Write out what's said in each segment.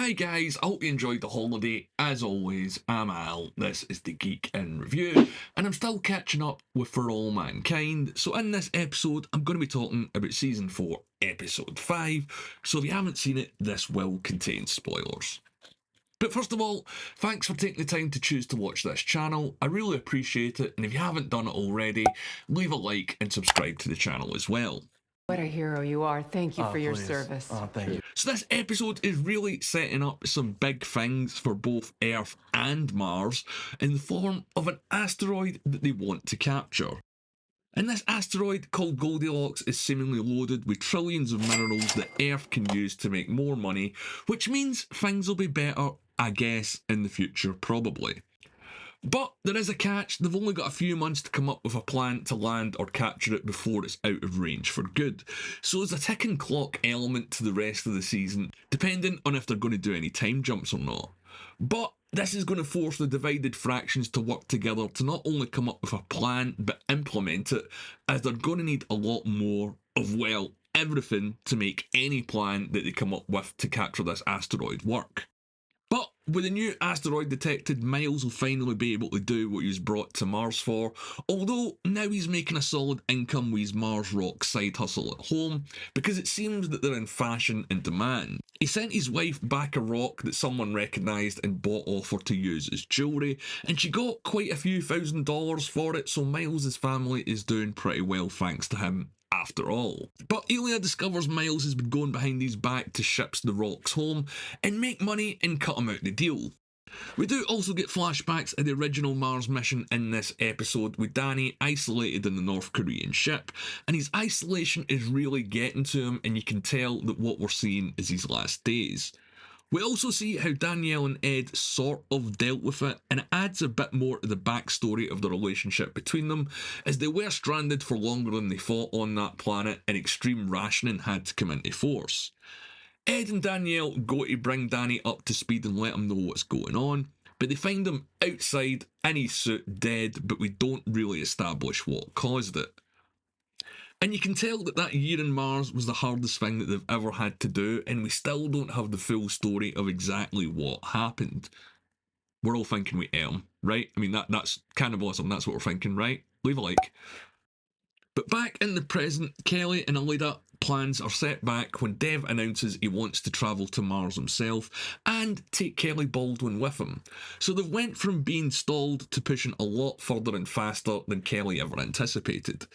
Hi guys, I hope you enjoyed the holiday. As always, I'm Al, this is the Geek in Review, and I'm still catching up with For All Mankind. So in this episode, I'm going to be talking about Season 4, Episode 5, so if you haven't seen it, this will contain spoilers. But first of all, thanks for taking the time to choose to watch this channel. I really appreciate it, and if you haven't done it already, leave a like and subscribe to the channel as well. What a hero you are. Thank you for your service. Thank you. So this episode is really setting up some big things for both Earth and Mars in the form of an asteroid that they want to capture. And this asteroid, called Goldilocks, is seemingly loaded with trillions of minerals that Earth can use to make more money, which means things will be better, I guess, in the future probably. But there is a catch. They've only got a few months to come up with a plan to land or capture it before it's out of range for good. So there's a ticking clock element to the rest of the season, depending on if they're going to do any time jumps or not. But this is going to force the divided fractions to work together to not only come up with a plan, but implement it, as they're going to need a lot more of, well, everything to make any plan that they come up with to capture this asteroid work. But with a new asteroid detected, Miles will finally be able to do what he was brought to Mars for, although now he's making a solid income with his Mars Rock side hustle at home, because it seems that they're in fashion and demand. He sent his wife back a rock that someone recognised and bought off her to use as jewellery, and she got quite a few $1,000s for it, so Miles' family is doing pretty well thanks to him. After all. But Elia discovers Miles has been going behind his back to ships the rocks home and make money and cut him out the deal. We do also get flashbacks of the original Mars mission in this episode, with Danny isolated in the North Korean ship, and his isolation is really getting to him, and you can tell that what we're seeing is his last days. We also see how Danielle and Ed sort of dealt with it, and it adds a bit more to the backstory of the relationship between them, as they were stranded for longer than they thought on that planet, and extreme rationing had to come into force. Ed and Danielle go to bring Danny up to speed and let him know what's going on, but they find him outside in his suit dead, but we don't really establish what caused it. And you can tell that that year in Mars was the hardest thing that they've ever had to do, and we still don't have the full story of exactly what happened. We're all thinking we right? I mean, that's cannibalism, that's what we're thinking, right? Leave a like. But back in the present, Kelly and Alida plans are set back when Dev announces he wants to travel to Mars himself and take Kelly Baldwin with him. So they've went from being stalled to pushing a lot further and faster than Kelly ever anticipated.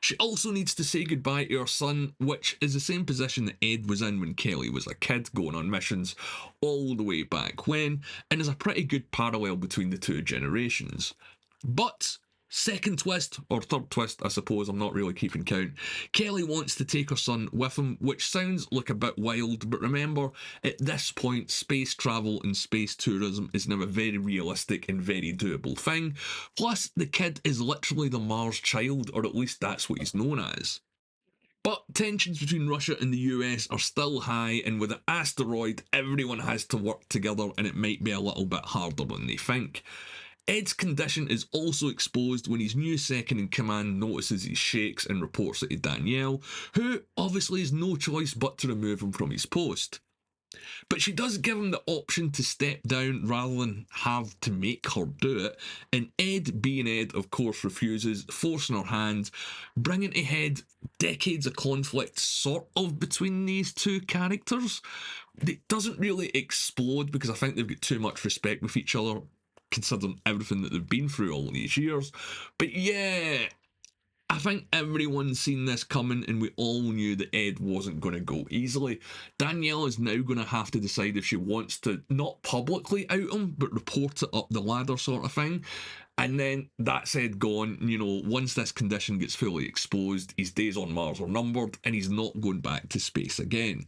She also needs to say goodbye to her son, which is the same position that Ed was in when Kelly was a kid going on missions all the way back when, and is a pretty good parallel between the two generations. But second twist, or third twist I suppose, I'm not really keeping count, Kelly wants to take her son with him, which sounds like a bit wild, but remember, at this point space travel and space tourism is now a very realistic and very doable thing, plus the kid is literally the Mars child, or at least that's what he's known as. But tensions between Russia and the US are still high, and with the asteroid everyone has to work together, and it might be a little bit harder than they think. Ed's condition is also exposed when his new second-in-command notices he shakes and reports it to Danielle, who obviously has no choice but to remove him from his post. But she does give him the option to step down rather than have to make her do it, and Ed, being Ed, of course refuses, forcing her hand, bringing to head decades of conflict sort of between these two characters. It doesn't really explode because I think they've got too much respect with each other, considering everything that they've been through all these years. But yeah, I think everyone's seen this coming, and we all knew that Ed wasn't going to go easily. Danielle is now going to have to decide if she wants to not publicly out him, but report it up the ladder sort of thing. And then that's Ed gone, once this condition gets fully exposed, his days on Mars are numbered, and he's not going back to space again.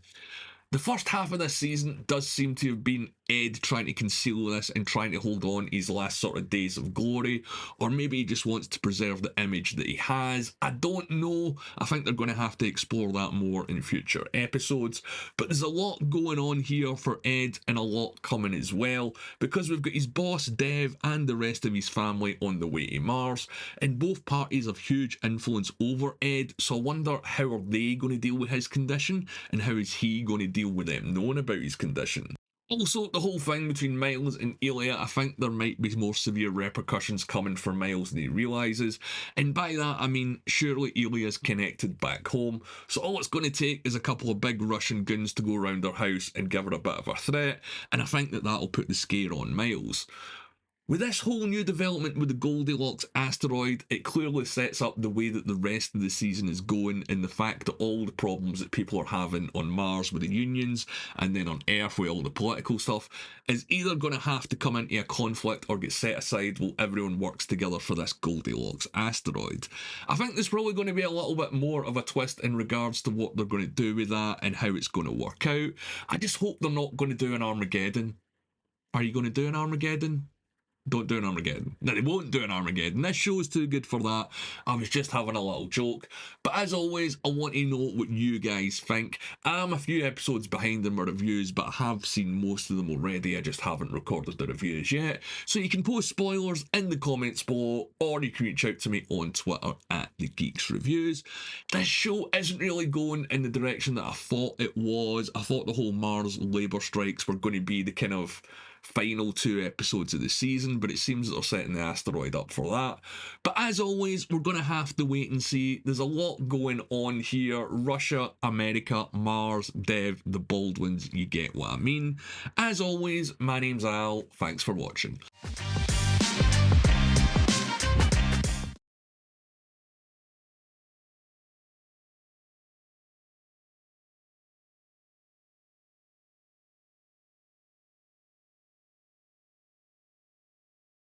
The first half of this season does seem to have been Ed trying to conceal this and trying to hold on his last sort of days of glory, or maybe he just wants to preserve the image that he has. I don't know. I think they're going to have to explore that more in future episodes, but there's a lot going on here for Ed and a lot coming as well, because we've got his boss Dev and the rest of his family on the way to Mars, and both parties have huge influence over Ed, so I wonder how are they going to deal with his condition, and how is he going to deal with them knowing about his condition. Also, the whole thing between Miles and Elia, I think there might be more severe repercussions coming for Miles than he realises. And by that, I mean, surely Elia's connected back home, so all it's going to take is a couple of big Russian goons to go around her house and give her a bit of a threat, and I think that that'll put the scare on Miles. With this whole new development with the Goldilocks asteroid, it clearly sets up the way that the rest of the season is going, and the fact that all the problems that people are having on Mars with the unions and then on Earth with all the political stuff is either going to have to come into a conflict or get set aside while everyone works together for this Goldilocks asteroid. I think there's probably going to be a little bit more of a twist in regards to what they're going to do with that and how it's going to work out. I just hope they're not going to do an Armageddon. Are you going to do an Armageddon? Don't do an Armageddon. No, they won't do an Armageddon. This show's too good for that. I was just having a little joke. But as always, I want to know what you guys think. I'm a few episodes behind in my reviews, but I have seen most of them already. I just haven't recorded the reviews yet. So you can post spoilers in the comments below, or you can reach out to me on Twitter at the Geeks Reviews. This show isn't really going in the direction that I thought it was. I thought the whole Mars labour strikes were going to be the kind of final 2 episodes of the season, but it seems that they're setting the asteroid up for that. But as always, we're going to have to wait and see. There's a lot going on here. Russia, America, Mars, Dev, the Baldwins, you get what I mean. As always, my name's Al. Thanks for watching.